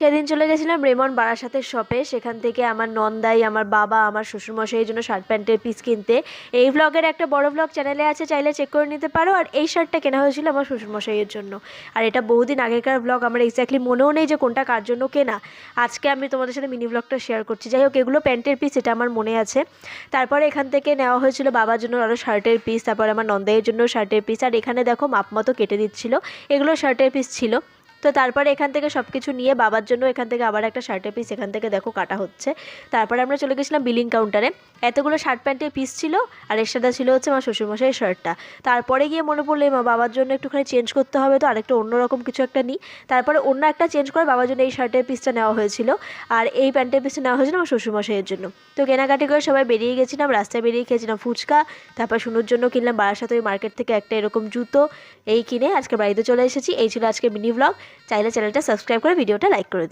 সেদিন চলে গেছিলাম রেমন বারাসাতের শপে। সেখান থেকে আমার নন্দাই, আমার বাবা, আমার শ্বশুরমশাইয়ের জন্য শার্ট প্যান্টের পিস কিনতে। এই ভ্লগের একটা বড় ভ্লগ চ্যানেলে আছে, চাইলে চেক করে নিতে পারো। আর এই শার্টটা কেনা হয়েছিল আমার শ্বশুরমশাইয়ের জন্য। আর এটা বহুদিন আগেকার ভ্লগ, আমার এক্স্যাক্টলি মনেও নেই যে কোনটা কার জন্য কেনা। আজকে আমি তোমাদের সাথে মিনি ভ্লগটা শেয়ার করছি। যাই হোক, এগুলো প্যান্টের পিস, এটা আমার মনে আছে। তারপরে এখান থেকে নেওয়া হয়েছিল বাবার জন্য আরও শার্টের পিস, তারপরে আমার নন্দাইয়ের জন্য শার্টের পিস। আর এখানে দেখো মাপ মতো কেটে দিচ্ছিল, এগুলো শার্টের পিস ছিল। তো তারপরে এখান থেকে সব কিছু নিয়ে বাবার জন্য এখান থেকে আবার একটা শার্টের পিস এখান থেকে দেখো কাটা হচ্ছে। তারপরে আমরা চলে গেছিলাম বিলিং কাউন্টারে। এতগুলো শার্ট প্যান্টের পিস ছিল, আর এর সাথে ছিল হচ্ছে আমার শ্বশুরমশাইয়ের শার্টটা। তারপরে গিয়ে মনে পড়লো মা বাবার জন্য একটুখানি চেঞ্জ করতে হবে, তো আরেকটা অন্যরকম কিছু একটা নিই। তারপরে অন্য একটা চেঞ্জ করে বাবার জন্য এই শার্টের পিসটা নেওয়া হয়েছিল, আর এই প্যান্টের পিসটা নেওয়া হয়েছিল আমার শ্বশুরমশাইয়ের জন্য। তো কেনাকাটি করে সবাই বেরিয়ে গেছিলাম, রাস্তায় বেরিয়ে খেয়েছিলাম ফুচকা। তারপর শুনুর জন্য কিনলাম বারাসাতে ওই মার্কেট থেকে একটা এরকম জুতো। এই কিনে আজকে বাড়িতে চলে এসেছি। এই ছিল আজকে মিনি ভ্লগ। চাইলে চ্যানেলটা সাবস্ক্রাইব করে ভিডিওটা লাইক করে দিই।